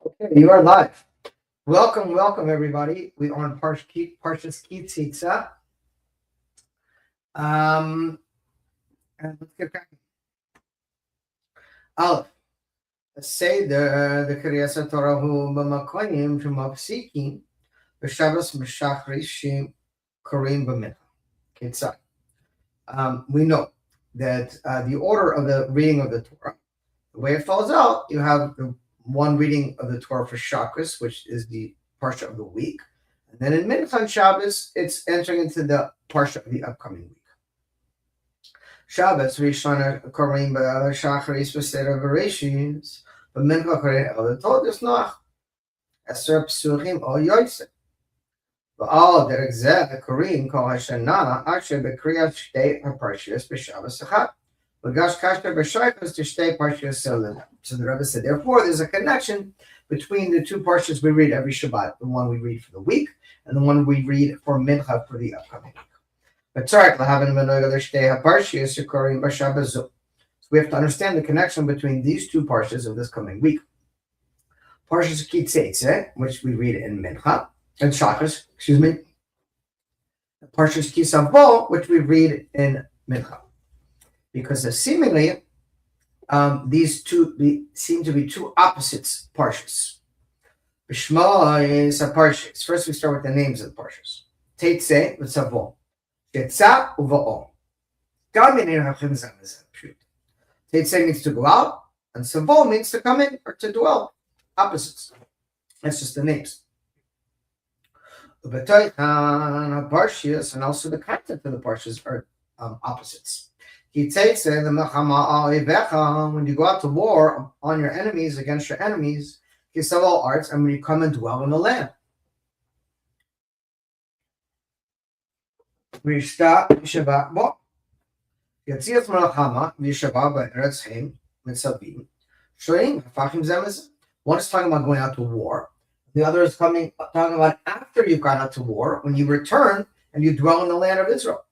Okay, you are live. Welcome, everybody. We are on Parshas Teitzei. And let's get cracking. Aleph. Say the Kriyas Torah hu b'makoyim shemapsikim b'Shabbos b'shachrishim korim b'mincha. Teitzei. We know that the order of the reading of the Torah, the way it falls out, you have the one reading of the Torah for Shabbos, which is the Parsha of the week. And then in Mincha and Shabbos, it's entering into the Parsha of the upcoming week. Shabbos, Rishana Korim Shacharis V'Seder Bereshis, but Mincha Korim El Todos Noach, Eser Psuchim O Yosef. V'al Derek Zeh Korim Kol Hashana Asher B'Kriyat Shtei HaParshiyos B'Shabbos Echad. So the Rebbe said, therefore, there's a connection between the two parshas we read every Shabbat, the one we read for the week and the one we read for Mincha for the upcoming week. So we have to understand the connection between these two parshas of this coming week. Parshas Teitzei, which we read in Mincha, and Shabbos, Parshas Kisavo, which we read in Mincha. Because seemingly these two seem to be two opposites parshas. B'Shma is a parshas. First, we start with the names of the parshas. Teitzei v'Savo, Yetza uVa'o. Teitzei means to go out, and Savo means to come in or to dwell. Opposites. That's just the names. Parshas, and also the content of the parshas are opposites. Teitzei, when you go out to war on your enemies, against your enemies, Kisavo arts, and when you come and dwell in the land. One is talking about going out to war. The other is talking about after you've gone out to war, when you return and you dwell in the land of Israel.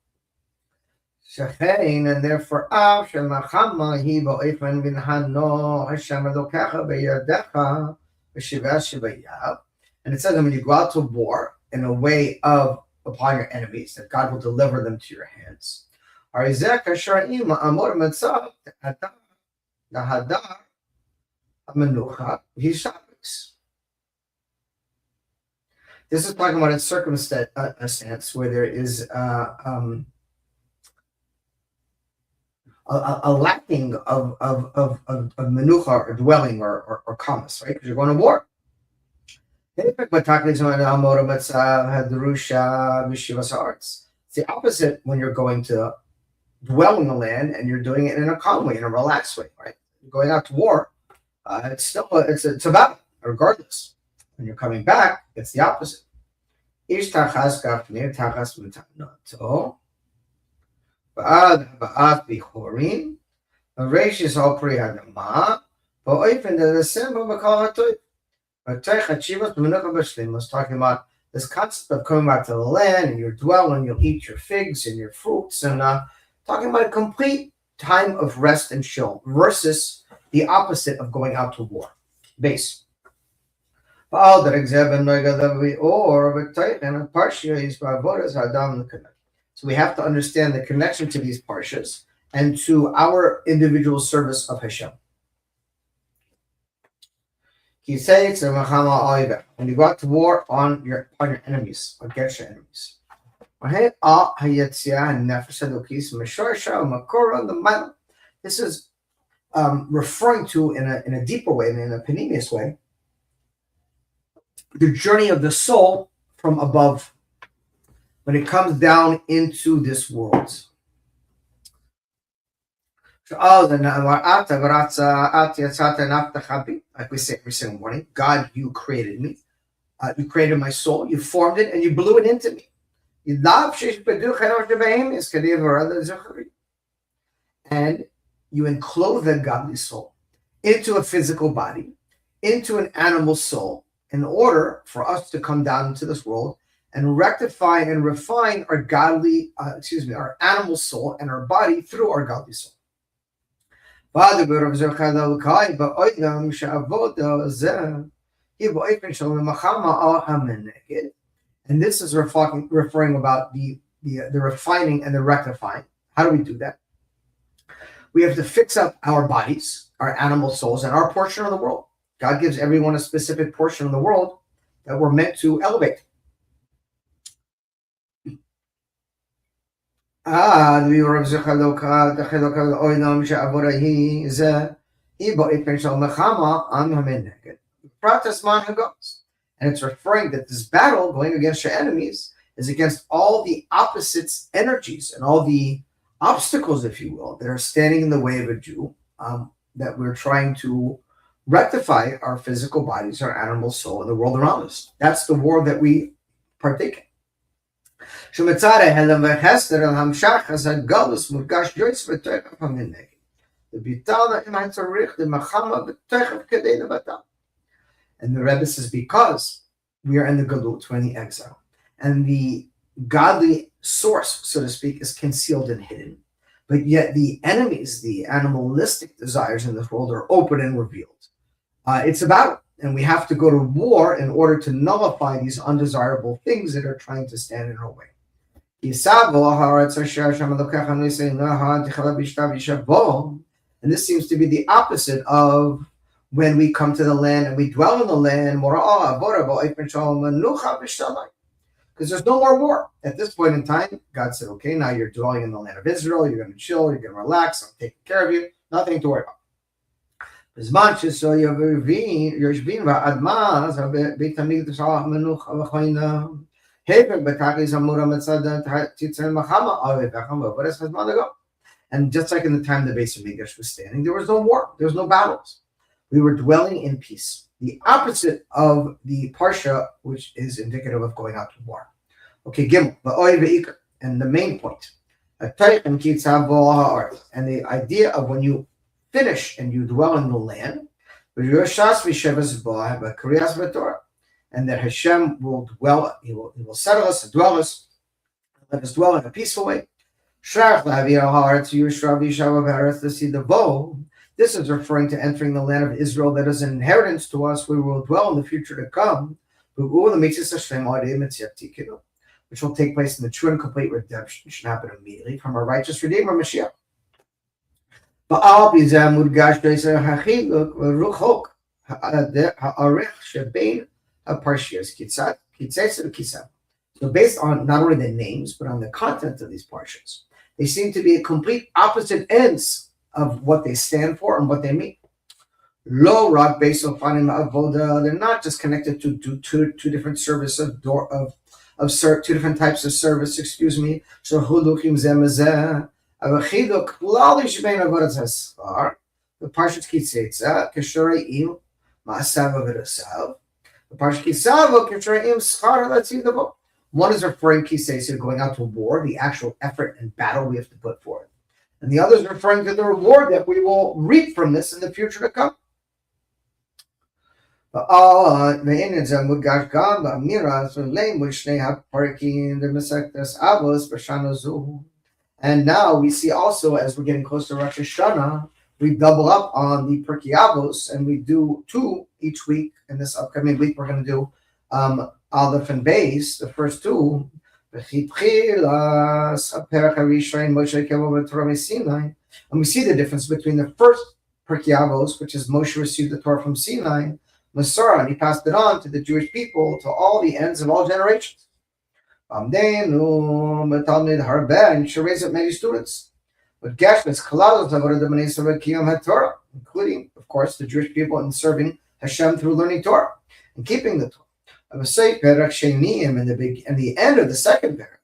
And therefore, and it says that when you go out to war in a way of upon your enemies, that God will deliver them to your hands. This is talking about a circumstance where there is a lacking of menucha or dwelling or kamas, right? Because you're going to war. It's the opposite when you're going to dwell in the land and you're doing it in a calm way, in a relaxed way, right? You're going out to war, it's a battle, regardless. When you're coming back, it's the opposite. Bichorim, Rashis all pre Adama, but open the December Makalato. Was talking about this concept of coming back to the land and you're dwelling, you'll eat your figs and your fruits, and talking about a complete time of rest and chill versus the opposite of going out to war. Base. So we have to understand the connection to these parshas and to our individual service of Hashem. He says, when you go out to war on your enemies, against your enemies. This is referring to, in a deeper way, in a panemius way, the journey of the soul from above when it comes down into this world. Like we say every single morning, God, you created me. You created my soul. You formed it and you blew it into me. And you enclose that godly soul into a physical body, into an animal soul, in order for us to come down into this world and rectify and refine our our animal soul and our body through our godly soul. And this is referring about the refining and the rectifying. How do we do that? We have to fix up our bodies, our animal souls, and our portion of the world. God gives everyone a specific portion of the world that we're meant to elevate. And it's referring that this battle going against your enemies is against all the opposites energies and all the obstacles, if you will, that are standing in the way of a Jew, that we're trying to rectify our physical bodies, our animal soul, and the world around us. That's the war that we partake in. And the Rebbe says, because we are in the galut, we're in the exile, and the godly source, so to speak, is concealed and hidden, but yet the enemies, the animalistic desires in this world, are open and revealed. It's a battle, and we have to go to war in order to nullify these undesirable things that are trying to stand in our way. And this seems to be the opposite of when we come to the land and we dwell in the land, because there's no more war. At this point in time, God said, okay, now you're dwelling in the land of Israel, you're going to chill, you're going to relax, I'm taking care of you, nothing to worry about. And just like in the time the Beis Hamikdash was standing, there was no war, there was no battles. We were dwelling in peace. The opposite of the Parsha, which is indicative of going out to war. Okay, Gimel, and the main point. And the idea of when you finish and you dwell in the land, and that Hashem will dwell, He will settle us and dwell us, let us dwell in a peaceful way. This is referring to entering the land of Israel that is an inheritance to us, where we will dwell in the future to come, which will take place in the true and complete redemption, should happen immediately from our righteous Redeemer, Moshiach. So based on not only the names, but on the content of these parshas, they seem to be complete opposite ends of what they stand for and what they mean. Lo rak based on avoda, they're not just connected to two different service of two different types of service. Excuse me. So hulukim zemazeh avachiduk klali shbein avodas hasfar. The parshat Teitzei keshoreim maasav avirasav. The parshat Kisav keshoreim schar latzidavo. One is referring to going out to war, the actual effort and battle we have to put forth. And the other is referring to the reward that we will reap from this in the future to come. And now we see also, as we're getting close to Rosh Hashanah, we double up on the Pirkei Avos, and we do 2 each week. In this upcoming week, we're going to do Aleph and Beis, the first 2. And we see the difference between the first Pirkei Avos, which is Moshe received the Torah from Sinai, Masorah, and he passed it on to the Jewish people, to all the ends of all generations. And she raised up many students. But including, of course, the Jewish people in serving Hashem through learning Torah and keeping the Torah. And the end of the second parak,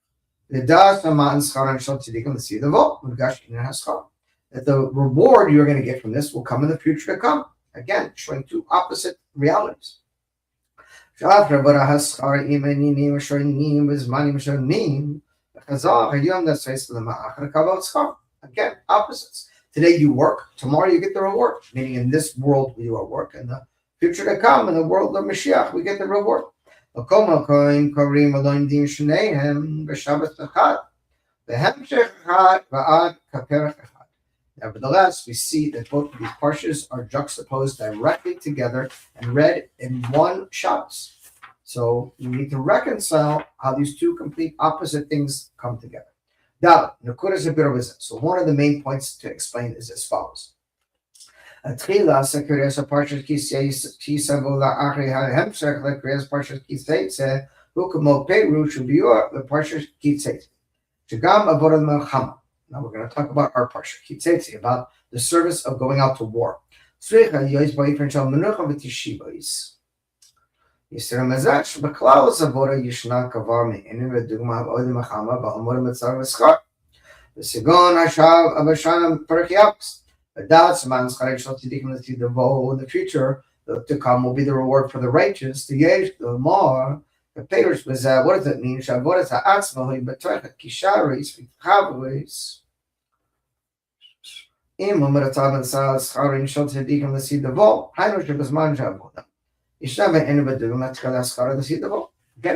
that the reward you're going to get from this will come in the future to come. Again, showing 2 opposite realities. Again, opposites. Today you work, tomorrow you get the reward. Meaning in this world we do our work, and the future to come, in the world of Moshiach, we get the reward. Nevertheless, we see that both of these parshas are juxtaposed directly together and read in one Shabbos. So we need to reconcile how these two complete opposite things come together. So one of the main points to explain is as follows. Now we're going to talk about our parsha, Teitzei, about the service of going out to war. In the future, to come will be the reward for the righteous. The more the payers was what does it mean? Again,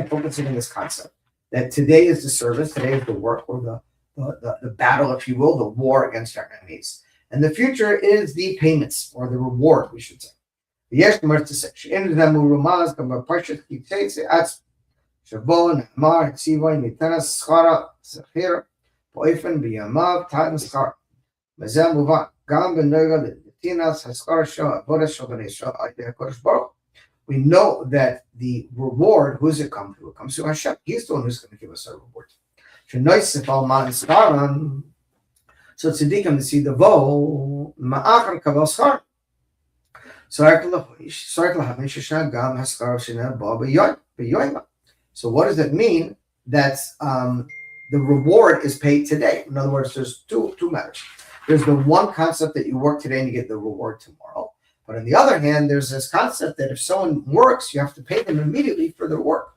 focusing on this concept that today is the service, today is the work, or the battle, if you will, the war against our enemies. And the future is the payments, or the reward, we should say. We know that the reward, who does it come to? It comes to Hashem. He's the one who's going to give us our reward. So tzaddikim to see the vo ma'achar kavel schar. So what does it mean that the reward is paid today? In other words, there's two matters. There's the one concept that you work today and you get the reward tomorrow. But on the other hand, there's this concept that if someone works, you have to pay them immediately for their work.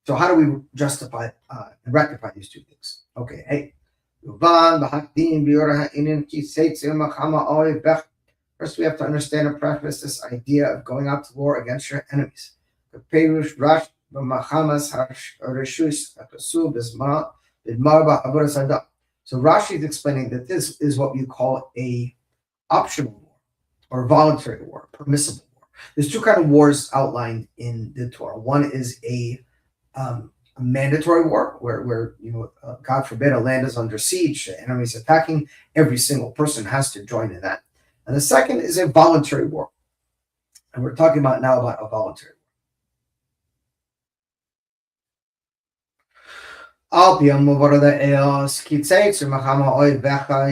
So how do we justify and rectify these two things? Okay, hey. First, we have to understand and practice this idea of going out to war against your enemies. So Rashi is explaining that this is what we call a optional war, or voluntary war, permissible war. There's two kinds of wars outlined in the Torah. One is a mandatory war, where God forbid, a land is under siege, the enemy is attacking, every single person has to join in that. And the second is a voluntary war. And we're talking about now about a voluntary war. You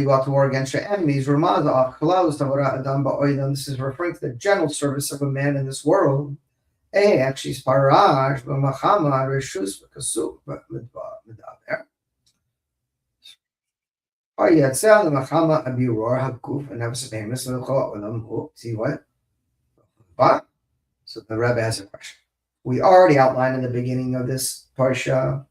go out to war against your enemies. This is referring to the general service of a man in this world. Actually, Sparash, Mahama, Reshus, Kasuk, Medaber. Yatzel, the Mahama, Abiror, Hakuf, and that was famous. See what? But, so the Rebbe has a question. We already outlined in the beginning of this parsha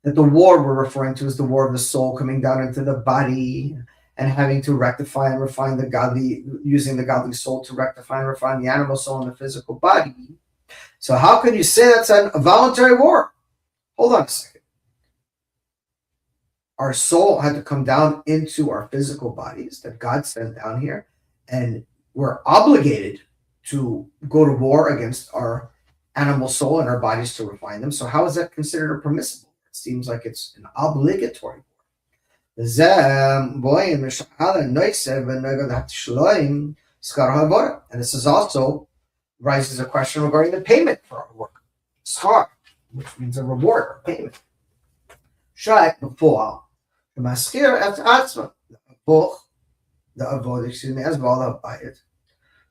that the war we're referring to is the war of the soul coming down into the body and having to rectify and refine the godly, using the godly soul to rectify and refine the animal soul in the physical body. So how can you say that's a voluntary war? Hold on a second. Our soul had to come down into our physical bodies that God sent down here, and we're obligated to go to war against our animal soul and our bodies to refine them. So how is that considered a permissible? It seems like it's an obligatory war. And this is also raises a question regarding the payment for our work. Schar, which means a reward or payment. Shak before the maskir at atzma, the avoid, as well by it.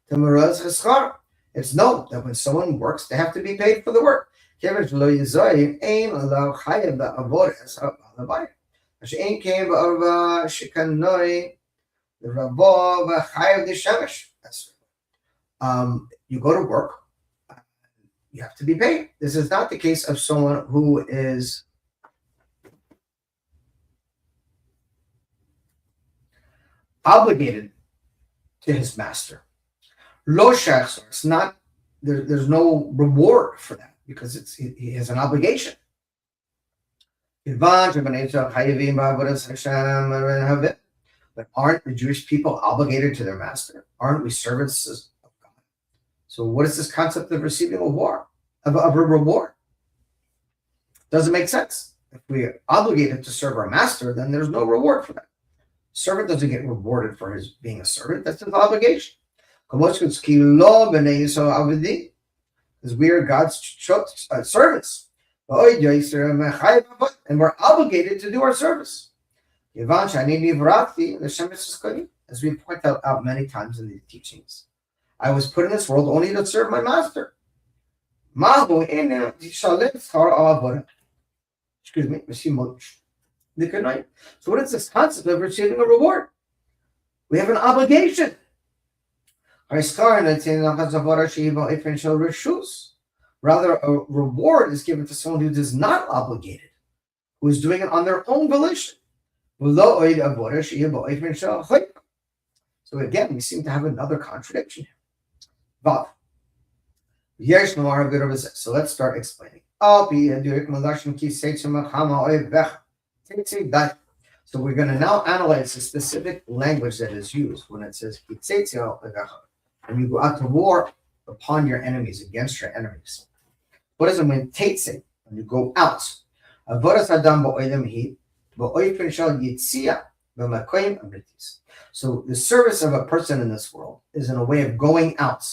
The moraz schar. It's known that when someone works, they have to be paid for the work. The you go to work, you have to be paid. This is not the case of someone who is obligated to his master. Lo shachs, it's not. There's no reward for that because he has an obligation. But aren't the Jewish people obligated to their master? Aren't we servants of God? So what is this concept of receiving a reward? Doesn't make sense. If we are obligated to serve our master, then there's no reward for that. Servant doesn't get rewarded for his being a servant. That's his obligation. Because we are God's servants. And we're obligated to do our service. As we point out many times in these teachings, I was put in this world only to serve my master. Excuse me. So what is this concept of receiving a reward? We have an obligation. Rather, a reward is given to someone who is not obligated, who is doing it on their own volition. So again, we seem to have another contradiction here. So let's start explaining. So we're going to now analyze the specific language that is used when it says when you go out to war upon your enemies, against your enemies. What does it mean? Teitzei, when you go out. So the service of a person in this world is in a way of going out.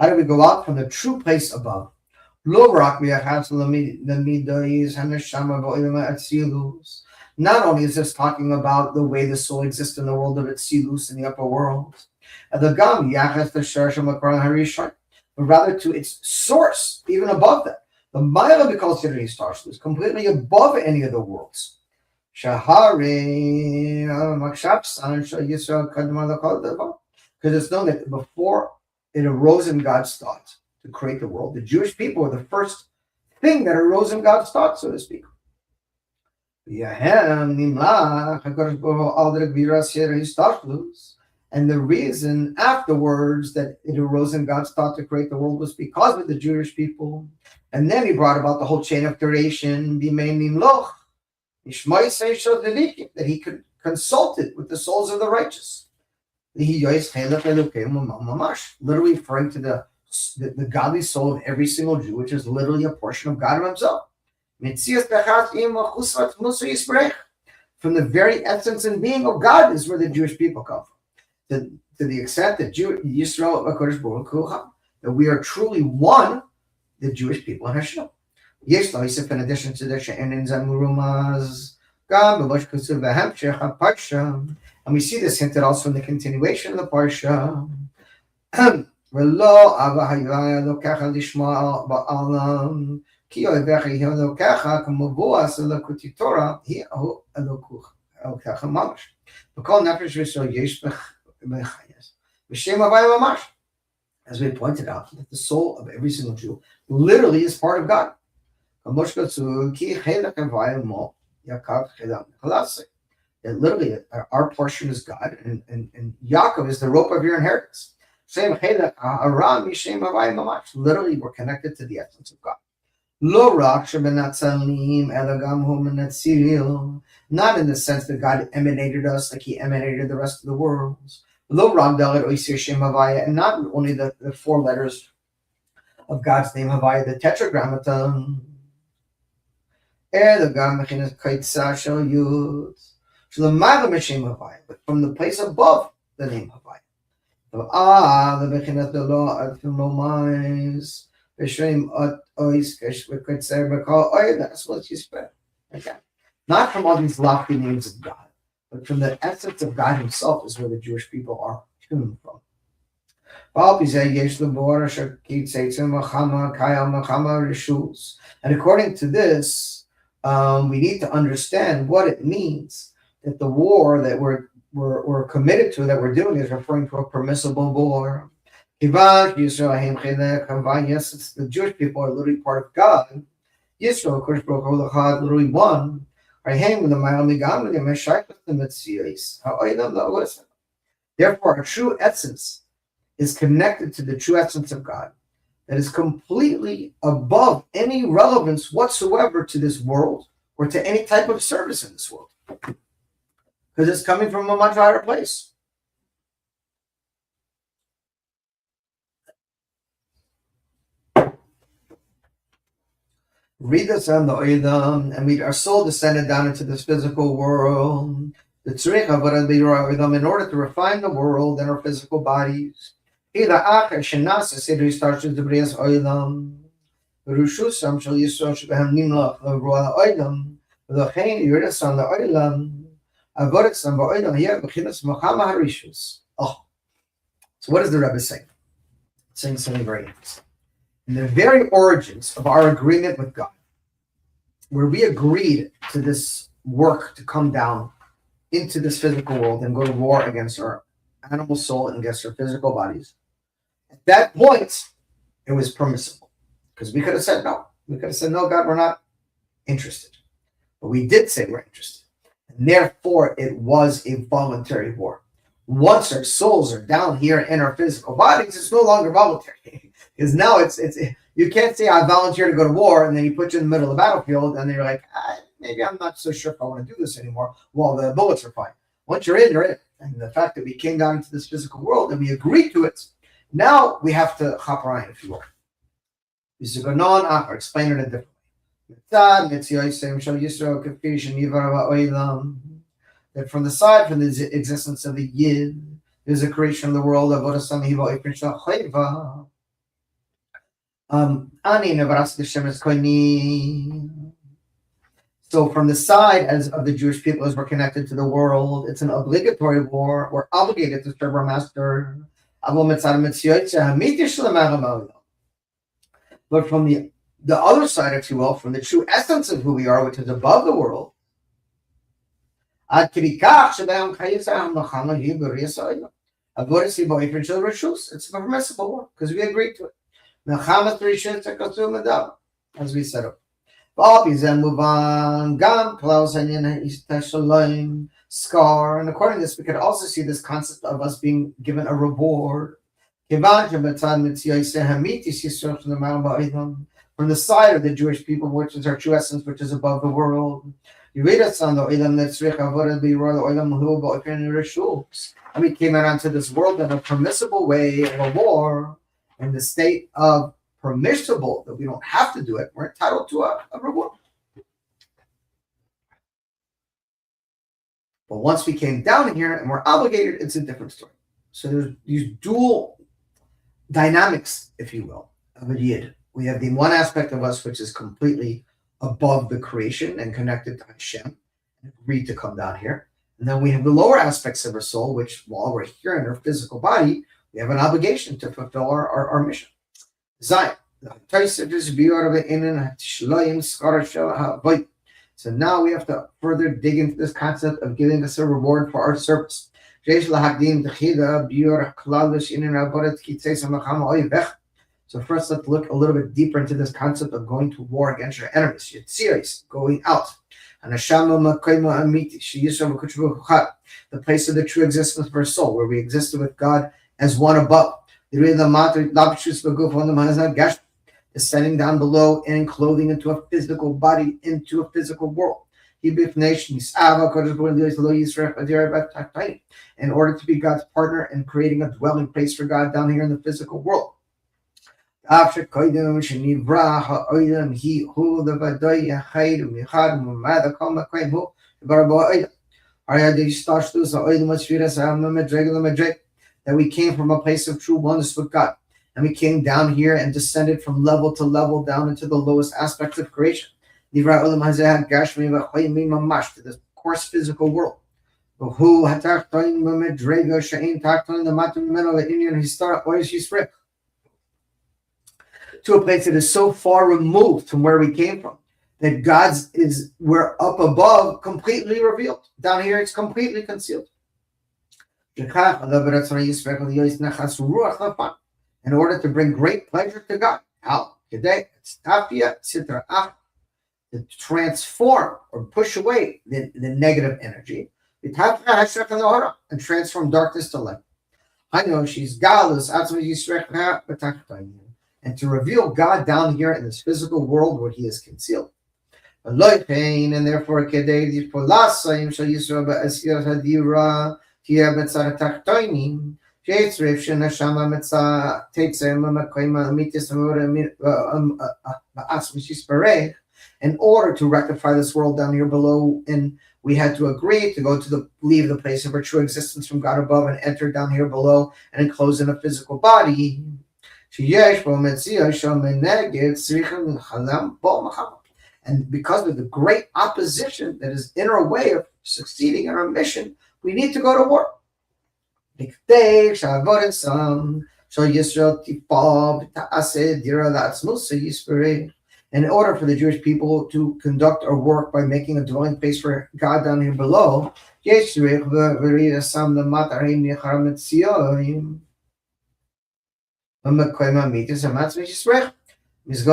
How do we go out? From the true place above. Not only is this talking about the way the soul exists in the world of Atzilus, in the upper world, but rather to its source, even above that. The Ma'ala B'Kol Stars is completely above any of the worlds. Because it's known that before it arose in God's thought to create the world, the Jewish people were the first thing that arose in God's thought, so to speak. And the reason afterwards that it arose in God's thought to create the world was because of the Jewish people. And then he brought about the whole chain of creation, that he consulted with the souls of the righteous. Literally referring to the godly soul of every single Jew, which is literally a portion of God himself. From the very essence and being of God is where the Jewish people come from. To the extent that Yisrael, that we are truly one, the Jewish people in Hashem. Yes, in addition to the She'enin Zamurumaz, and we see this hinted also in the continuation of the Parsha. As we pointed out, that the soul of every single Jew literally is part of God. That literally our portion is God, and Yaakov is the rope of your inheritance. Literally, we're connected to the essence of God. Not in the sense that God emanated us like he emanated the rest of the world. And not only the 4 letters of God's name Havaya, the tetragrammaton. But from the place above the name Havaya. That's what you spread. Okay. Not from all these lofty names of God, but from the essence of God himself is where the Jewish people are tuned from. And according to this, we need to understand what it means that the war that we're committed to, that we're doing, is referring to a permissible war. Yes, the Jewish people are literally part of God. Yisrael, literally one. Therefore, our true essence is connected to the true essence of God, that is completely above any relevance whatsoever to this world or to any type of service in this world. because it's coming from a much higher place. Read us on the Oidam, and our soul descended down into this physical world. The Tzrich Avodah Oidam, in order to refine the world and our physical bodies. Ila Acher Shenas Seder Yistarshus Debrias Oidam. Rushusam Shal Yisrael Shebehem Nimlach Leroa Oidam. V'lochein Yiras on the Oidam. Avodah Oidam here Bechinas Mochama Harishus. Oh, so what does the Rebbe say? It's saying something very interesting. In the very origins of our agreement with God, where we agreed to this work to come down into this physical world and go to war against our animal soul and against our physical bodies, at that point, it was permissible. Because we could have said no. We could have said, no, God, we're not interested. But we did say we're interested. And therefore, it was a voluntary war. Once our souls are down here in our physical bodies, it's no longer voluntary. Because now it's you can't say I volunteer to go to war and then you put you in the middle of the battlefield and then you're like, maybe I'm not so sure if I want to do this anymore. Well, the bullets are fine. Once you're in, you're in. And the fact that we came down into this physical world and we agreed to it, now we have to chaparayim, if you will. Explain it a different way. That from the side, from the existence of the Yid, there's a creation of the world of so from the side as of the Jewish people as we're connected to the world, it's an obligatory war. We're obligated to serve our master. But from the other side, if you will, from the true essence of who we are, which is above the world, it's a permissible war because we agreed to it. As we said, scar, and according to this, we could also see this concept of us being given a reward. From the side of the Jewish people, which is our true essence, which is above the world. You read us on the Olam Netzrich Avodah B'Yirah Olam Hu Ba'Ofen Rishus. And we came out onto this world in a permissible way of a war, in the state of permissible, that we don't have to do it. We're entitled to a reward. But once we came down here and we're obligated, it's a different story. So there's these dual dynamics, if you will, of a Yid. We have the one aspect of us which is completely above the creation and connected to Hashem and agreed to come down here. And then we have the lower aspects of our soul, which while we're here in our physical body, we have an obligation to fulfill our mission. Zion. So now we have to further dig into this concept of giving us a reward for our service. So first, let's look a little bit deeper into this concept of going to war against your enemies. Yetzios, going out. The place of the true existence of our soul, where we existed with God as one above. Descending down below and clothing into a physical body, into a physical world. In order to be God's partner and creating a dwelling place for God down here in the physical world. That we came from a place of true oneness with God. And we came down here and descended from level to level down into the lowest aspects of creation. To this coarse physical world. To a place that is so far removed from where we came from, that we're up above, completely revealed. Down here, it's completely concealed. In order to bring great pleasure to God. How? Today, it's to transform or push away the negative energy. And transform darkness to light. I know she's godless. And to reveal God down here in this physical world where he is concealed. And therefore, Kedei Polasayim shall Yisrael Ba'asir Hadira Tia Betzar Tachtoinim. Teitzei Shenashama Metza Teitzei Mamakoima Mitis Ba'as in order to rectify this world down here below, and we had to agree to go to leave the place of our true existence from God above and enter down here below and enclose in a physical body. And because of the great opposition that is in our way of succeeding in our mission, we need to go to war. In order for the Jewish people to conduct our work by making a dwelling place for God down here below, Mizgon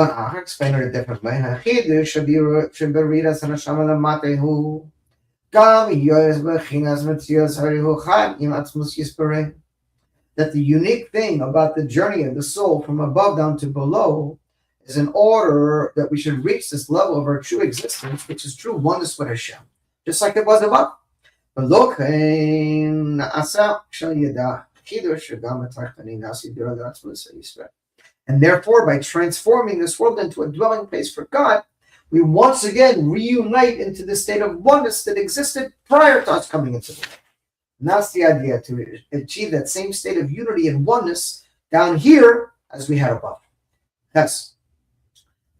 Achar explained it a different way. That the unique thing about the journey of the soul from above down to below is in order that we should reach this level of our true existence, which is true oneness with Hashem, just like it was above. And therefore, by transforming this world into a dwelling place for God, we once again reunite into the state of oneness that existed prior to us coming into the world. And that's the idea, to achieve that same state of unity and oneness down here as we had above. That's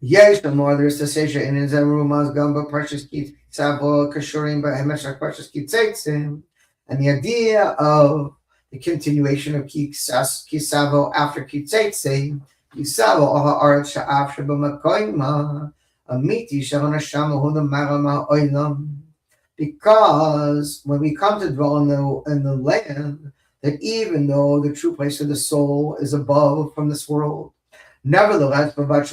Yesh the more there's the Seisha in Zarumas Gamba Precious Kit Savo Kashurim by Hemeshach Precious Kit Teitzei, and the idea of the continuation of Kisavo after Kit Teitzei, Kisavo Oha Arat Sha'af Shabamakoima Amiti Shavana Shamahuna Marama Oilam. Because when we come to dwell in the land, that even though the true place of the soul is above from this world, nevertheless, nevertheless,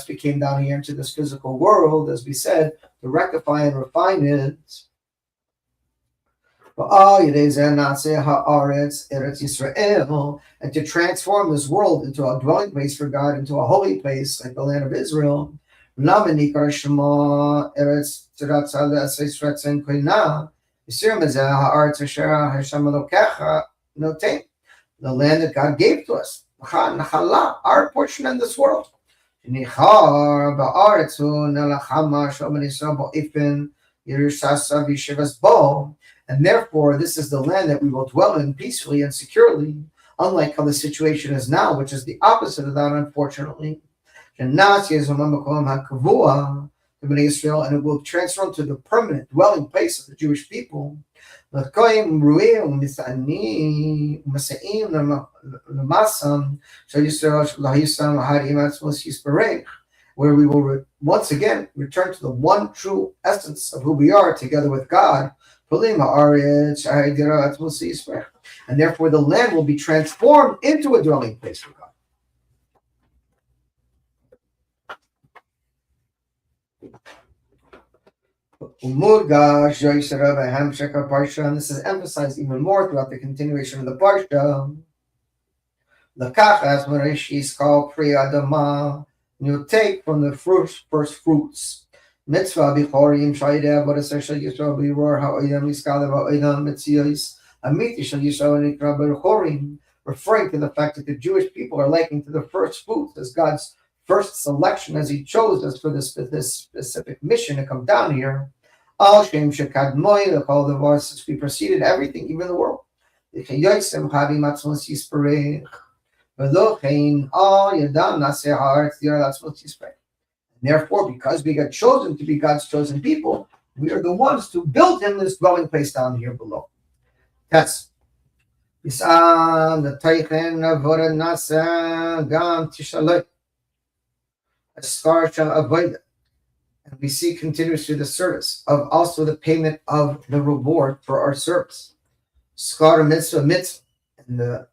we came down here into this physical world, as we said, to rectify and refine it. And to transform this world into a dwelling place for God, into a holy place like the land of Israel. The land that God gave to us, our portion in this world. And therefore, this is the land that we will dwell in peacefully and securely, unlike how the situation is now, which is the opposite of that, unfortunately. And it will transform to the permanent dwelling place of the Jewish people. Where we will once again return to the one true essence of who we are together with God. And therefore the land will be transformed into a dwelling place for God. And this is emphasized even more throughout the continuation of the Parsha. You take from the first fruits. Mitzvah bichorim shaydev v'asher yisrael b'ror ha'oyam iskalev ha'oyam mitzios amiti shel yisrael nikra b'chorim, referring to the fact that the Jewish people are likened to the first fruits as God's first selection, as He chose us for this specific mission to come down here. Al shem shekadmoi l'kol davar, since we preceded everything, even the world. V'chayotzem chavim atzmos yisparech v'lochein al yadam naseh haaretz dirat atzmos yisparech. Therefore, because we got chosen to be God's chosen people, we are the ones to build Him this dwelling place down here below. That's the Teichen Avodah Nasa Gam Tishalot. A scar shall avoid it. And we see continuously the service of also the payment of the reward for our service. Skar mitzvah mitzvah. And the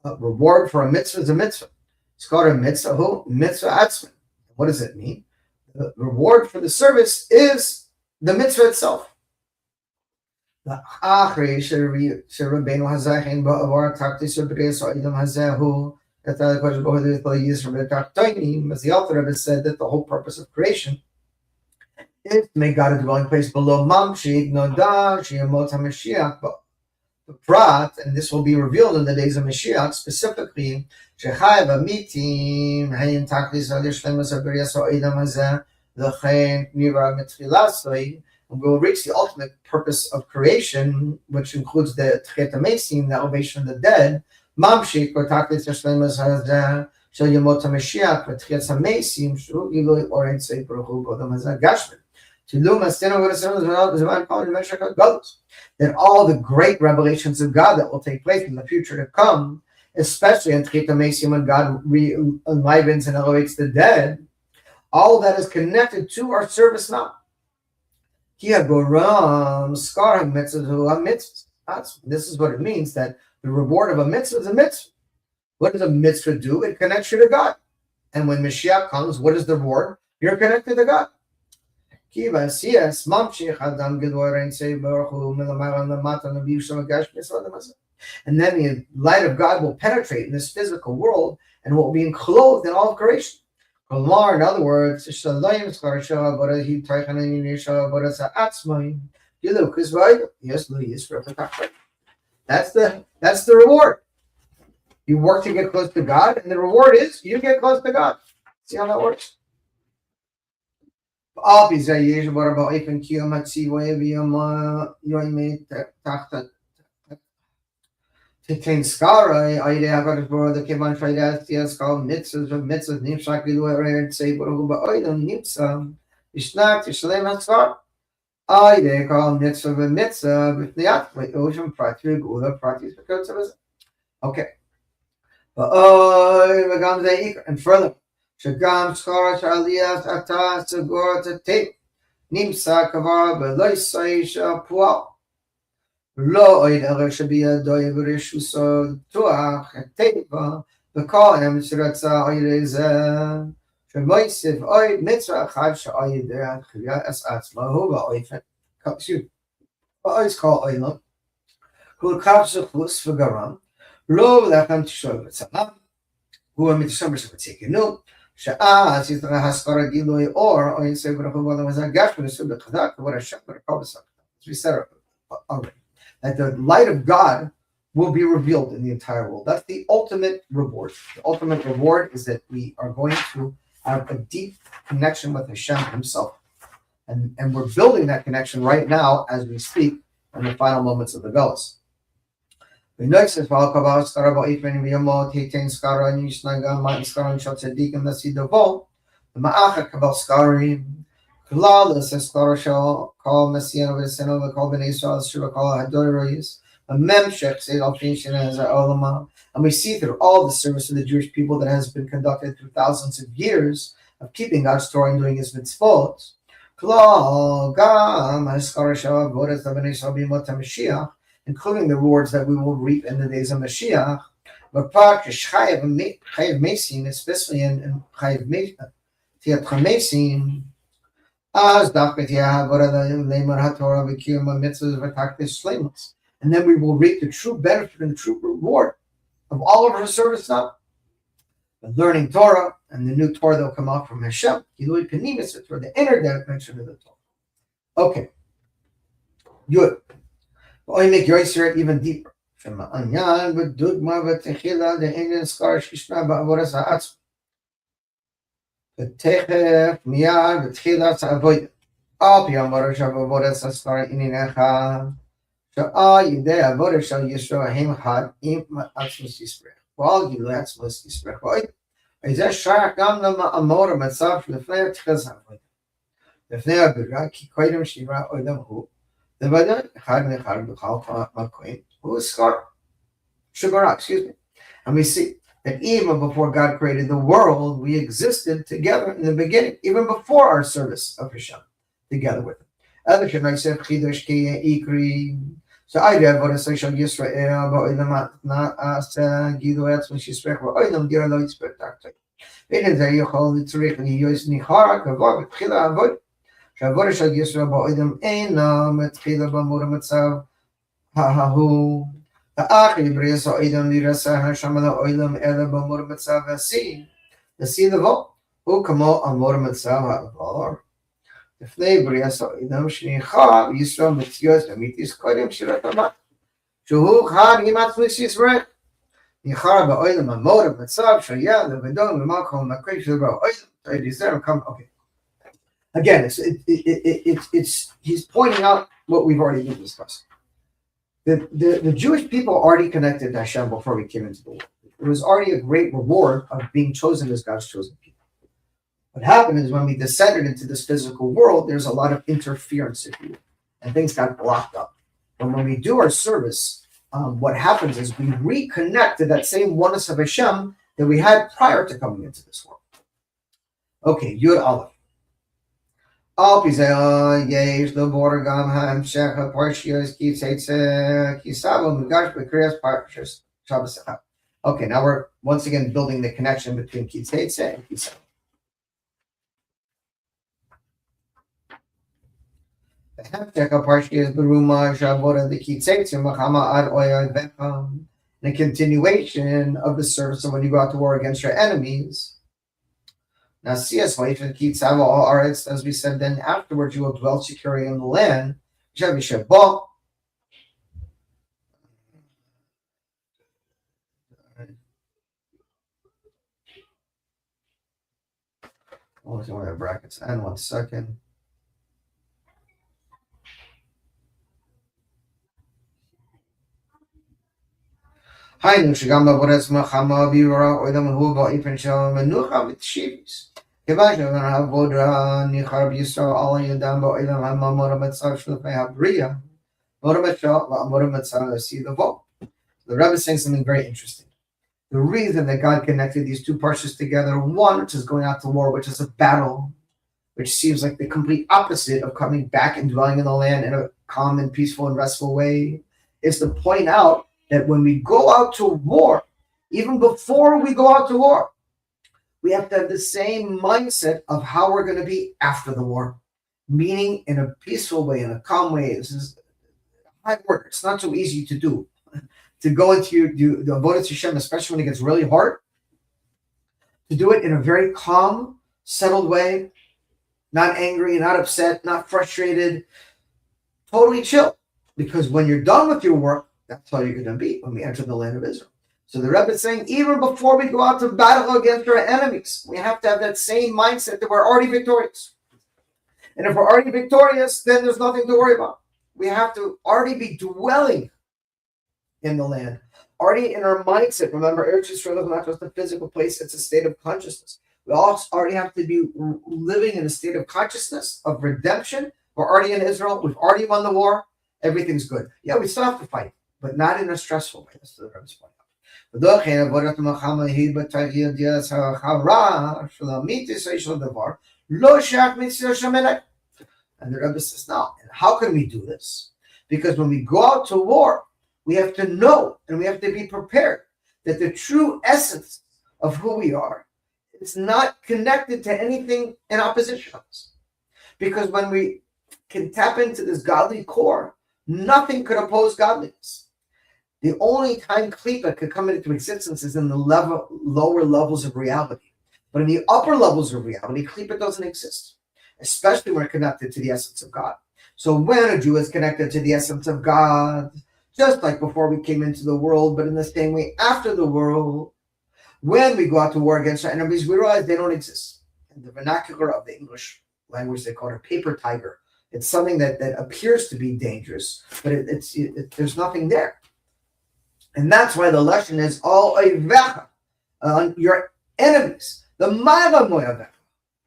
reward for a mitzvah is a mitzvah. Skar mitzvah who? Mitzvah atzman. What does it mean? The reward for the service is the mitzvah itself. אחרי שרבנו הזכין בעבור תקדיש הבריאה האדם הזה הוא that the Kodesh Baruch Hu used from the Teitzei, as the Alter Rebbe said, that the whole purpose of creation is to make God a dwelling place below Mamshik Noda Sheyamot HaMashiach. The Prat, and this will be revealed in the days of Mashiach, specifically Shechayev Amitim Hayin Taklis Adishlemus Abiriyas Ha'edam Hazeh L'chein Nivra Mitchilasoi. And we will reach the ultimate purpose of creation, which includes the Tchiat HaMesim, the elevation of the dead. Mamshik v'taklis Yishlemus Hazeh Shel Yamot HaMashiach v'Tchiat HaMesim Shu Gilui Oren Tzei Baruch Hu B'Odam Hazeh Gashmin. That all the great revelations of God that will take place in the future to come, especially in Tchiat HaMesim when God enlivens and elevates the dead, all that is connected to our service now. This is what it means, that the reward of a mitzvah is a mitzvah. What does a mitzvah do? It connects you to God. And when Mashiach comes, what is the reward? You're connected to God. And then the light of God will penetrate in this physical world and will be enclosed in all of creation. In other words, that's the reward. You work to get close to God, and the reward is you get close to God. See how that works? Teitzei skara idea HaKadosh Baruch Hu kevan shaydas tiaskal mitzvahs nimshak lilu Teitzei Baruch Hu ba'olam nimtza ishnak tishlem haskar idea kal mitzvah v'mitzvah b'fniyat v'osham prati v'gula pratis v'kotzavas. Okay. And further, shagam skara shaliyas ata segura tetei nimsa kavar b'loisai shapual. לא עוד ערך שבידו ברשותו תוח הטבע וקיים שרצה עוד זה שמוסיף עוד מצווה אחת שעוד התחייה עצמו הוא באופן כל עולם כל כך שחוס וגרם לא לכם תשאול בצלם הוא המתשם בשבציקנו שאז יתראה הספר גילוי אור או ינסי ברוך הוא בעולם הזה גש ונסו בחזק ובר השם ברקו בסקת. As we said already, that the light of God will be revealed in the entire world. That's the ultimate reward. The ultimate reward is that we are going to have a deep connection with Hashem himself. And we're building that connection right now as we speak in the final moments of the Velas. And we see through all the service of the Jewish people that has been conducted through thousands of years of keeping God's Torah and doing his mitzvot, including the rewards that we will reap in the days of Mashiach, especially in Chayev Mesim, and then we will reap the true benefit and the true reward of all of our service now. The learning Torah and the new Torah that will come out from Hashem, Gilui Penimis, for the inner dimension of the Torah. Okay, good. But I make your Yisrael even deeper. ותכף מיד בתחילת העבודה. על פי המורש עבודת הספר עניינך, שעל ידי העבודה של ישוע הם אחד עם עצמוס יסברך. ועל גילוי עצמוס יסברך. וזה שייך גם למאמור המצב שלפני תחילת העבודה. לפני הבירה, כי קודם שירה אדם הוא, לבדל אחד מאחד בכל מקום, הוא שגרה, And we see that even before God created the world, we existed together in the beginning, even before our service of Hashem, together with him. So I did what I say shall Yisrael, but in the not ask Gido at when she spoke, or I don't dear Lord spectacular. It is a Yahol, it's written, you use Nihara, Kavak, Hila, Avod. Shavor shall Yisrael, but in them ain't no Metchila Bamuram itself, Hahu. Ha'achi b'riyas ha'olam lirasa Hashem ha'olam ela b'amor matzav ha'si. The sea levo. Hu kamo amor matzav ha'avar. לפני בריאת העולם שניחה בישראל מציאות אמיתית קודם שירת המת שהוא חד עם עצמוס ישראל ניחה בעולם המור במצב שהיה לבדו במקום מקום שבו העולם okay. Again, it's he's pointing out what we've already been discussing. The Jewish people already connected to Hashem before we came into the world. It was already a great reward of being chosen as God's chosen people. What happened is when we descended into this physical world, there's a lot of interference, if you will, and things got blocked up. And when we do our service, what happens is we reconnect to that same oneness of Hashem that we had prior to coming into this world. Okay, Yud Aleph. Al pizeh yesh lebor gam ha'amshech ha'parshiyos ki teitzei ki savo mugash b'kriyas parshas Shabbos. Okay, now we're once again building the connection between ki teitzei and ki savo. The continuation of the service of when you go out to war against your enemies. Now, as we said, then afterwards you will dwell securely in the land. Oh, it's only brackets. And 1 second. היינו שגם בעבודת מלחמה ביורה עולם הוא באופן של מנוחה ותשיבס. כיוון שהעבודה ניחר בישראל על ידם בעולם המאמר המצב שלפני הבריאה, מור המצב ואמור המצב עשי לבוא. The Rebbe is saying something very interesting. The reason that God connected these two parshas together, one which is going out to war, which is a battle, which seems like the complete opposite of coming back and dwelling in the land in a calm and peaceful and restful way, is to point out that when we go out to war, even before we go out to war, we have to have the same mindset of how we're going to be after the war, meaning in a peaceful way, in a calm way. This is hard work. It's not so easy to do. To go into the avodas Hashem, especially when it gets really hard, to do it in a very calm, settled way, not angry, not upset, not frustrated, totally chill. Because when you're done with your work, that's how you're going to be when we enter the land of Israel. So the Rebbe is saying, even before we go out to battle against our enemies, we have to have that same mindset that we're already victorious. And if we're already victorious, then there's nothing to worry about. We have to already be dwelling in the land, already in our mindset. Remember, Eretz Yisrael is not just a physical place, it's a state of consciousness. We also already have to be living in a state of consciousness, of redemption. We're already in Israel. We've already won the war. Everything's good. Yeah, we still have to fight, but not in a stressful way. That's the Rebbe's point. And the Rebbe says, no. And how can we do this? Because when we go out to war, we have to know and we have to be prepared that the true essence of who we are is not connected to anything in opposition to us. Because when we can tap into this godly core, nothing could oppose godliness. The only time klipa could come into existence is in the lower levels of reality. But in the upper levels of reality, klipa doesn't exist, especially when connected to the essence of God. So when a Jew is connected to the essence of God, just like before we came into the world, but in the same way after the world, when we go out to war against our enemies, we realize they don't exist. In the vernacular of the English language, they call it a paper tiger. It's something that appears to be dangerous, but there's nothing there. And that's why the lesson is all oivecha, your enemies. The ma'ava moyavecha.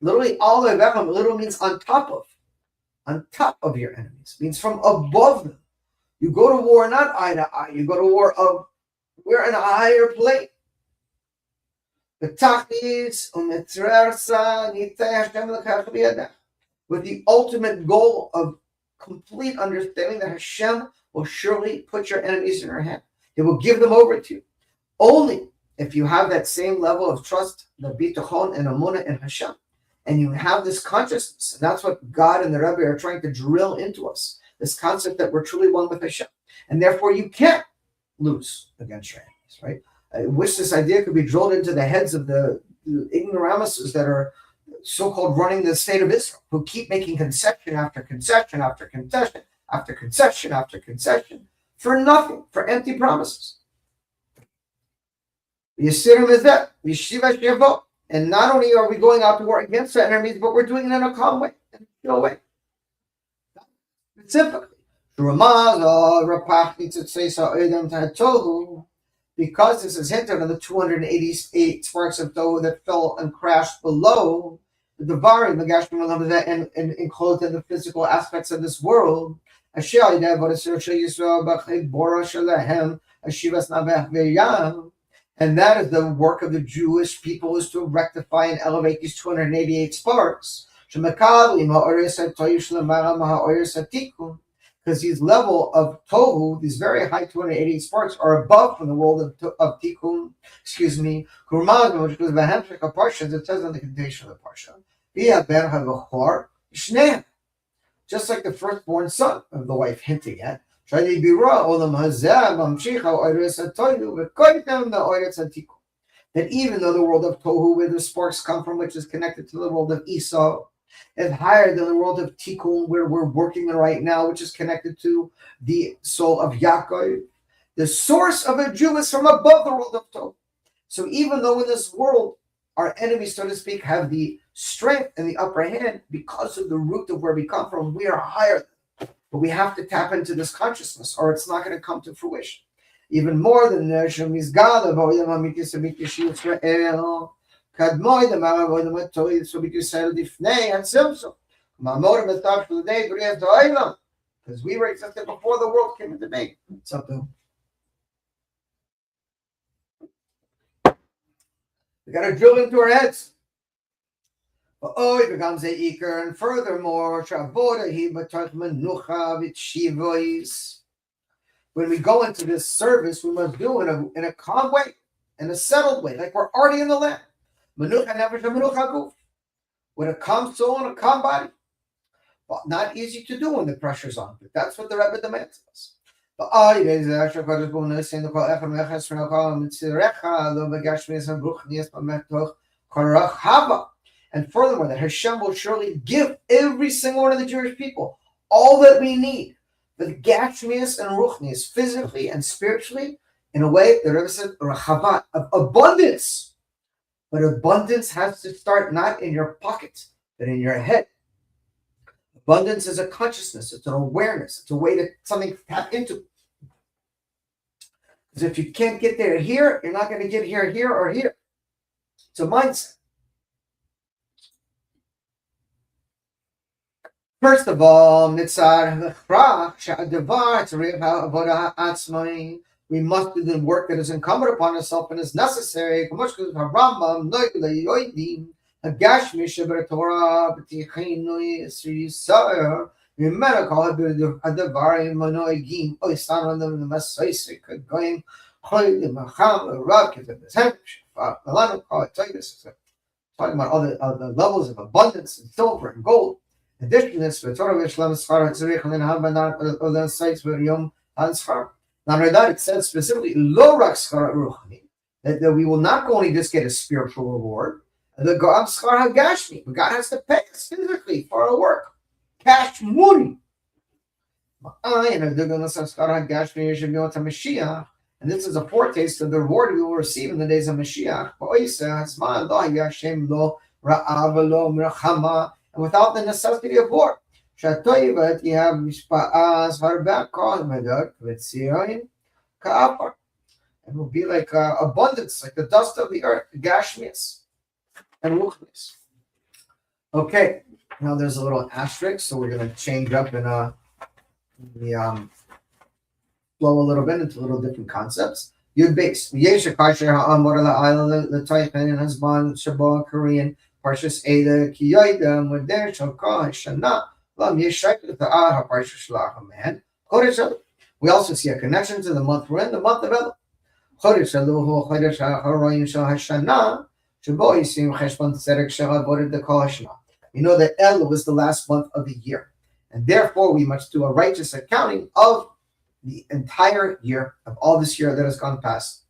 Literally, all oivecha literally means on top of your enemies. Means from above them. You go to war not eye to eye. You go to war of we're in a higher plane. With the ultimate goal of complete understanding that Hashem will surely put your enemies in your hand. He will give them over to you. Only if you have that same level of trust, the bitachon and amunah in Hashem, and you have this consciousness, and that's what God and the Rebbe are trying to drill into us, this concept that we're truly one with Hashem. And therefore you can't lose against your enemies, right? I wish this idea could be drilled into the heads of the ignoramuses that are so-called running the state of Israel, who keep making concession after concession after concession after concession after concession for nothing, for empty promises. And not only are we going out to war against our enemies, but we're doing it in a calm way, in a chill way. Specifically, because this is hinted on the 288 sparks of Tohu that fell and crashed below the Devarim, and enclosed in the physical aspects of this world. And that is the work of the Jewish people, is to rectify and elevate these 288 sparks. Because these level of Tohu, these very high 288 sparks, are above from the world of Tikkun, Kurmaz, which was the Hamshik of Parsha, it says in the condition of the Parsha. Just like the firstborn son of the wife hinting at. That even though the world of Tohu, where the sparks come from, which is connected to the world of Esau, is higher than the world of Tikkun, where we're working right now, which is connected to the soul of Yaakov. The source of a Jew is from above the world of Tohu. So even though in this world, our enemies, so to speak, have the strength and the upper hand, because of the root of where we come from, we are higher. But we have to tap into this consciousness, or it's not going to come to fruition. Even more than the Shemizgad of Oyam Hamitis Amikish Yisrael. Kadmoy the Maravodam Toy, so we can say Difnei and Simpson. Mamorim is talked for the day, but we have to Oyam. Because we were existed before the world came into being. Something. We got to drill into our heads. But it becomes a Iker, and furthermore, when we go into this service, we must do it in a calm way, in a settled way, like we're already in the land. With a calm soul and a calm body. Well, not easy to do when the pressure's on, but that's what the Rebbe demands of us. And furthermore, that Hashem will surely give every single one of the Jewish people all that we need, the Gashmias and Ruchnias, physically and spiritually, in a way, the Rebbe said, Rachavat, of abundance. But abundance has to start not in your pockets, but in your head. Abundance is a consciousness, it's an awareness, it's a way to something to tap into. Because if you can't get there here, you're not going to get here, here, or here. It's a mindset. First of all, we must do the work that is incumbent upon ourselves and is necessary. Talking about other levels of abundance and silver and gold. Additionally, not only that, it says specifically that we will not only just get a spiritual reward, but God has to pay us physically for our work. Cash money. And this is a foretaste of the reward we will receive in the days of Mashiach. And without the necessity of war. It will be like abundance, like the dust of the earth, Gashmias and Ruchnis. Okay, now there's a little asterisk, so we're going to change up and flow a little bit into little different concepts. Yud base. Korean. Parshas Eda Kiyoida Moder Shalka Shana Lam Yeshak the Aha Parshas Shlach Man. We also see a connection to the month we're in, the month of El. Chodesh Eluhu Chodesh HaRoyim Shal HaShana Shabo Yisim Cheshbon Tzedek Shal Avodah Dekol HaShana. You know that El was the last month of the year, And therefore, we must do a righteous accounting of the entire year, of all this year that has gone past.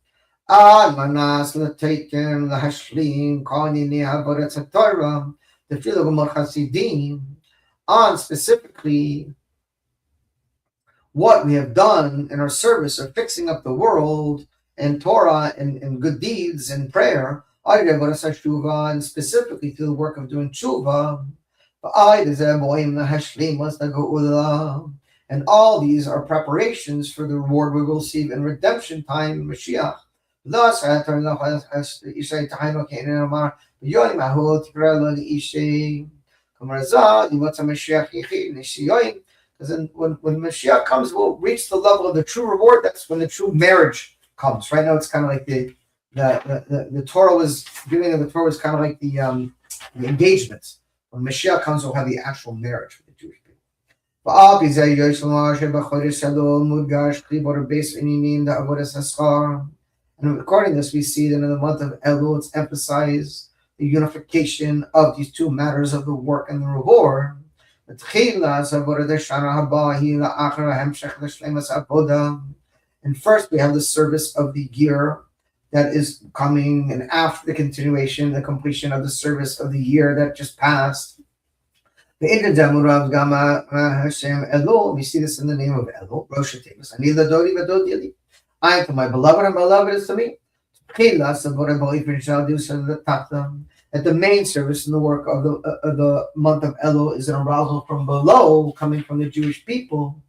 Manas l'teitem l'hashlim konini avodat haTorah tefilah v'mor chasidim, on specifically what we have done in our service of fixing up the world and Torah and good deeds and prayer, and specifically to the work of doing tshuva. And all these are preparations for the reward we will receive in redemption time, Mashiach. Thus, because then when Mashiach comes, we'll reach the level of the true reward. That's when the true marriage comes. Right now, it's kind of like the Torah was giving of the Torah was kind of like the engagement. When Mashiach comes, we'll have the actual marriage with the Jewish people. And according to this, we see that in the month of Elul, it's emphasized the unification of these two matters of the work and the reward. And first, we have the service of the year that is coming, and after the continuation, the completion of the service of the year that just passed. We see this in the name of Elul, Rosh Hashanah. I am to my beloved, and beloved is to me. That the main service in the work of the month of Elul is an arousal from below, coming from the Jewish people.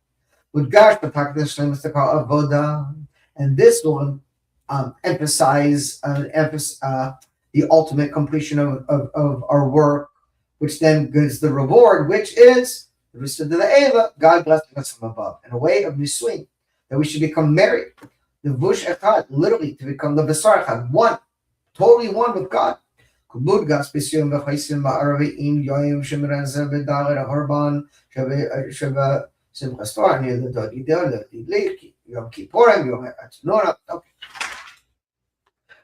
And this will emphasize the ultimate completion of our work, which then gives the reward, which is God blessing us from above, in a way of nisuin, that we should become married. The vush echad, literally to become the besar echad, one, totally one with God. Yom Kippurim, Yom Ha'atzmaut. Okay.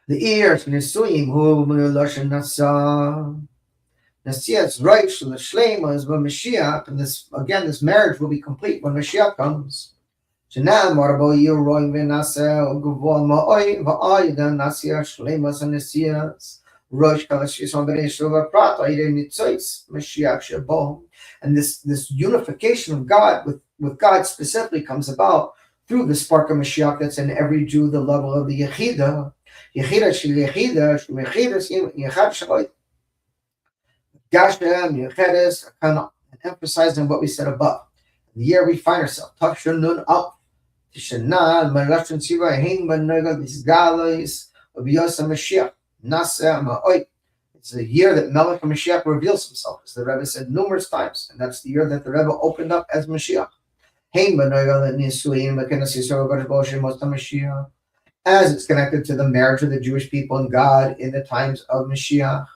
The ears, Nisuyim, who Lashon Nasiya's right, Shlema is when Mashiach, and this again, this marriage will be complete when Mashiach comes. Now, Marbo Yeroim Venasa, Guvon Ma'oi, Va'aida, Nasiya, Shlemas, and Nisiyas, Rosh Kalashis on Bereshuva Prat, Aida Nitzois, Mashiach Shabom. And this unification of God with God specifically comes about through the spark of Mashiach that's in every Jew, the level of the Yechida. Yechida Shel Yechida, Shel Yechida, Yechad Shaloi. Gashem, Yechedes, kind of emphasizing what we said above. The year we find ourselves, Tafshin Nun Al, Tishanah, Marashon Siva, Hein Banaga, these Galais, of Yosa Mashiach, Nasa Ma'oi. It's the year that Melech Mashiach reveals himself, as the Rebbe said numerous times, and that's the year that the Rebbe opened up as Mashiach. Hein Banaga, Nisuim, Makenas Yisrael, Gashboshim, Mosta Mashiach, as it's connected to the marriage of the Jewish people and God in the times of Mashiach.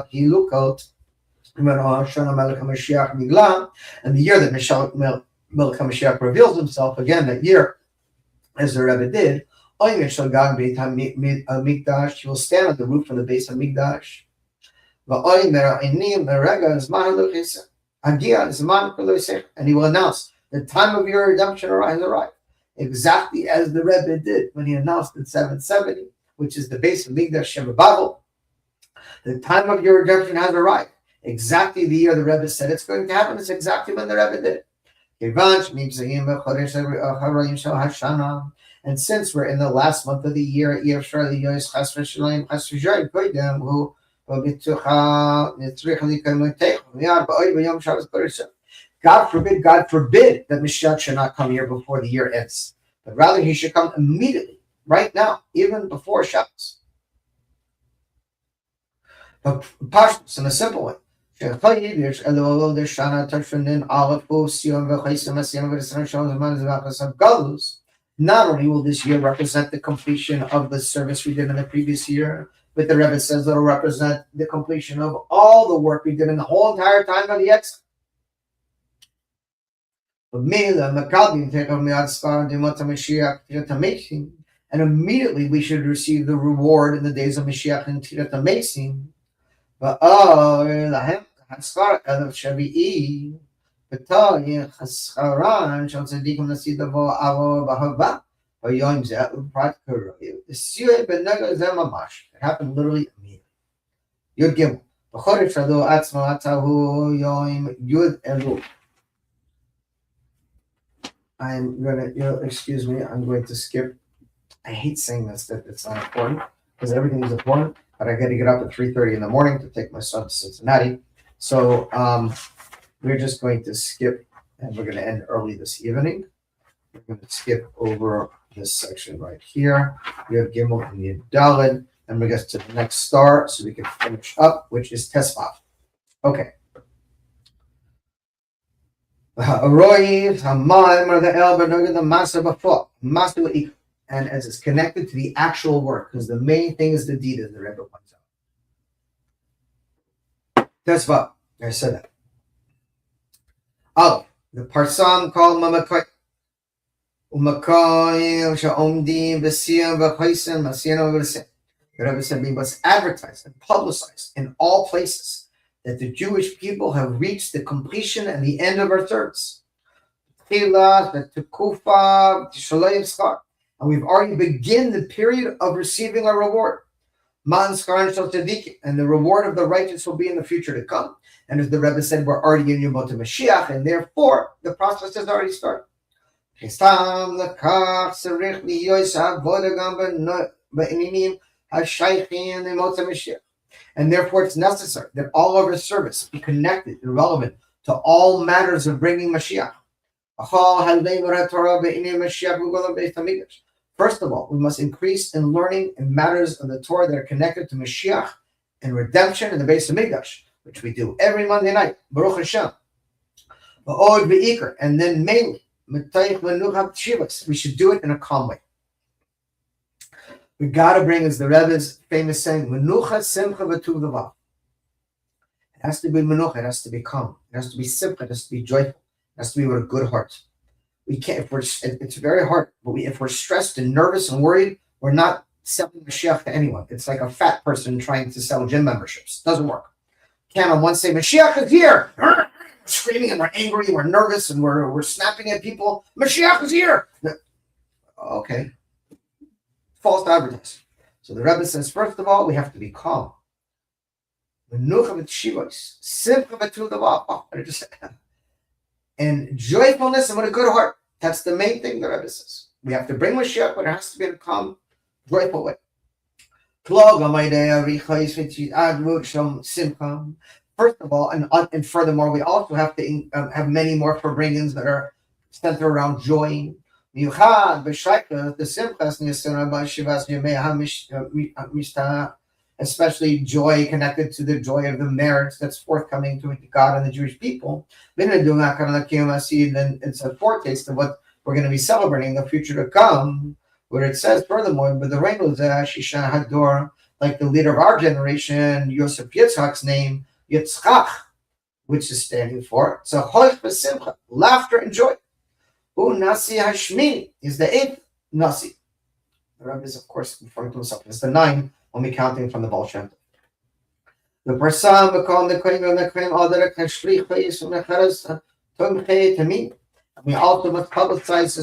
He looked and the year that Melech HaMashiach reveals himself, again, that year, as the Rebbe did, he will stand on the roof of the base of Mikdash. And he will announce, the time of your redemption has arrived. Exactly as the Rebbe did when he announced in 770, which is the base of Mikdash Sheva Babel. The time of your redemption has arrived. Exactly the year the Rebbe said it's going to happen is exactly when the Rebbe did. And since we're in the last month of the year, God forbid that Mashiach should not come here before the year ends, but rather he should come immediately, right now, even before Shabbos. But Pashtus, in a simple way. Not only will this year represent the completion of the service we did in the previous year, but the Rebbe says it'll represent the completion of all the work we did in the whole entire time of the exile. And immediately we should receive the reward in the days of Mashiach and Tirat HaMesim. Haskar Elef Shavi'i, Patoy, Haskaran, Shal Sadikum Nasidavo Avo Bahava, or Yom Zet, Prat Kuru. The Sue Benaga Zemamash. It happened literally immediately. Yud Gimel. B'chodesh Elu Atzma Atahu Yom Yud Elu. I'm gonna, excuse me, I'm going to skip. I hate saying this, that it's not important, because everything is important, but I got to get up at 3:30 in the morning to take my son to Cincinnati. So we're just going to skip, and we're going to end early this evening. We're going to skip over this section right here. You have Gimel and Yud Daled, and we get to the next star so we can finish up, which is Tesvav. Okay. Aroi, Hamayim, or the El, but the Masa before. Masa, and as it's connected to the actual work, because the main thing is the deed, as the Rebbe points out. Tesvav. I said that. Oh, the Parsam called Mamakoy. Umakoy, Sha'omdim, Vesiyam, Vachoisim, Masiyano, Vesim. The Rebbe said we must advertise and publicize in all places that the Jewish people have reached the completion and the end of our service. And we've already begun the period of receiving our reward. And the reward of the righteous will be in the future to come. And as the Rebbe said, we're already in Yemot Mashiach, and therefore the process has already started. And therefore it's necessary that all of our service be connected and relevant to all matters of bringing Mashiach. First of all, we must increase in learning in matters of the Torah that are connected to Mashiach and redemption in the base of Mikdash, which we do every Monday night, Baruch Hashem. And then mainly, we should do it in a calm way. We got to bring, as the Rebbe's famous saying, Menucha Simcha V'Tuv L'Vav. It has to be Menucha, it has to be calm, it has to be Simcha, it has to be joyful, it has to be with a good heart. We can't, it's very hard, but if we're stressed and nervous and worried, we're not selling Mashiach to anyone. It's like a fat person trying to sell gym memberships. It doesn't work. Can't on one say, Mashiach is here! We're screaming and we're angry, we're nervous, and we're snapping at people. Mashiach is here! Okay. False advertising. So the Rebbe says, first of all, we have to be calm. And joyfulness and with a good heart. That's the main thing the Rebbe says. We have to bring Mashiach, but it has to be in a calm, joyful way. First of all, and furthermore, we also have to have many more forbringings that are centered around joy. Especially joy connected to the joy of the merits that's forthcoming to God and the Jewish people. Then it's a foretaste of what we're going to be celebrating in the future to come, where it says, furthermore, but the rainbow Shisha Hador, like the leader of our generation, Yosef Yitzchak's name, Yitzchak, which is standing for laughter and joy. Nasi Hashmini is the 8th Nasi. The Rebbe is, of course, referring to himself as the 9 when we counting from the Baal Shem Tov. The Parsam, the Kohen, the Kohen, the Kohen, all the Kashlichis, and the Cheres, Tomchei Tamim. We also must publicize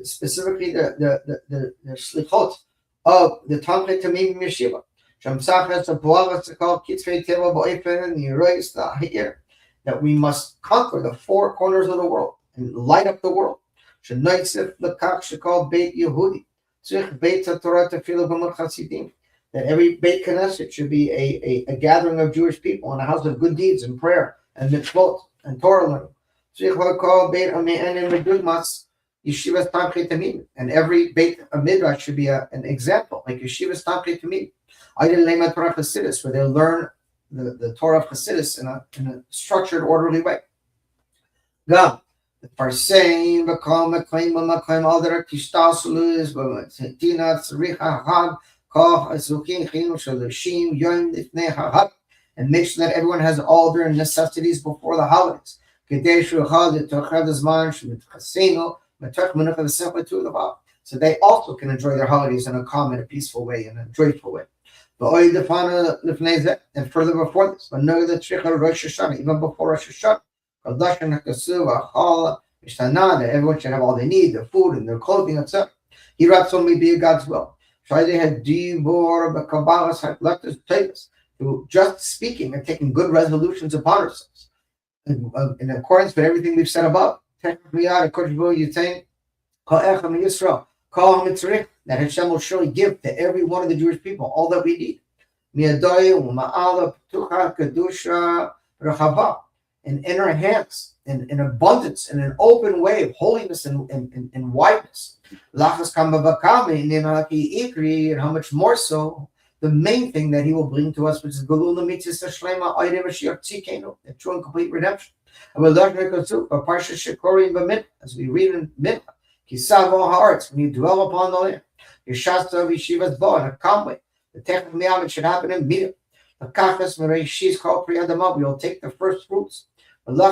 specifically the Shlichot of the Tomchei Tamim Yeshiva. Shamsachas, the Boavas, the Kol, Kitzvei Teva, Bo'efen, and the Yerois, the Ha'ir. That we must conquer the 4 corners of the world and light up the world. Shenoitzif, the Kach, Shekol, Beit Yehudi. Tzich, Beit HaTorah, Tefillah, B'mur Chasidim. That every Beit Knesset should be a gathering of Jewish people in a house of good deeds and prayer and mitzvot and Torah learning. And every Beit Midrash should be an example, like Yeshivas Tamchei Tamim. I didn't name my Torah Chassidus, where they learn the Torah of Chassidus in a structured, orderly way. Gam, the Parsein, Bakam, Maklaim, Maklaim, all that are Kishtasulus, Tina, Tzricha, Hag, and make sure that everyone has all their necessities before the holidays. So they also can enjoy their holidays in a calm and a peaceful way and a joyful way. And further before this, even before Rosh Hashanah, that everyone should have all they need, their food and their clothing, etc. He wraps only be God's will. They had left us tables through just speaking and taking good resolutions upon ourselves in accordance with everything we've said above. That Hashem will surely give to every one of the Jewish people all that we need. In inner hands, in abundance, in an open way of holiness and wideness. And how much more so the main thing that he will bring to us, which is the true and complete redemption. As we read in Mitzvah, when you dwell upon the land, Yeshasta Yeshivas Bo in a calm way. The Technic Miyavet should happen immediately. We will take the first fruits. And it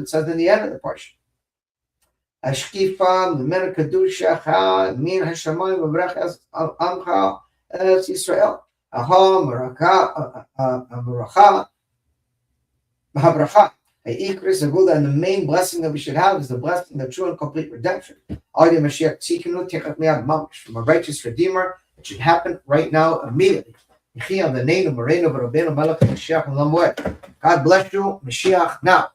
says in the end of the parsha, Ashkifa Mimena Kedusha Min Hashemayim V'Berachas Amcha Eretz Yisrael Aha Bracha Ikris Agula, and the main blessing that we should have is the blessing of true and complete redemption. Moshiach Tzikinu Technic Miyad Mamish, from a righteous Redeemer. It should happen right now, immediately. God bless you, Mashiach now.